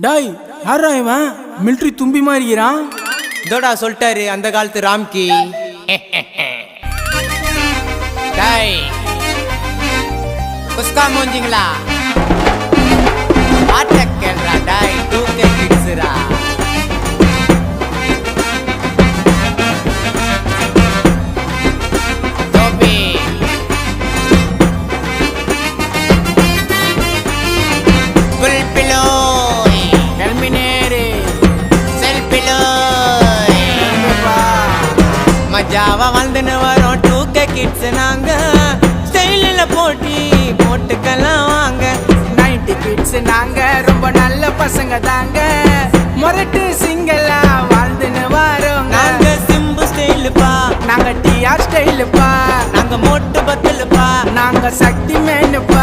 டாய் யாரா இவன் மிலிட்ரி தும்பி மாறிக்கிறான். இதோடா சொல்லிட்டாரு அந்த காலத்து ராம்கி. டாய் குஸ்கா மூஞ்சிங்களா ஆட்ட கேள்றா டாய் தூக்க கிட்ஸ்ரா. தோபி புல் பிலோய் எல்மினேரே செல்பிலோய் மஜாவா வந்துன்னு வரோம் டூக்க கிட்ஸ் நாங்க ஸ்டைலில் போட்டுக்கலாம் வாங்க. 90 கிட்ஸ் நாங்க ரொம்ப நல்ல பசங்க தாங்க. மொரட்டு சிங்கலா வாழ்ந்துன்னு வரோங்க. நாங்க சிம்பு ஸ்டைலுப்பா, நாங்க டிஆர் ஸ்டைலுப்பா, நாங்க மோட்டு பத்தலுப்பா, நாங்க சக்தி மேனுப்பா.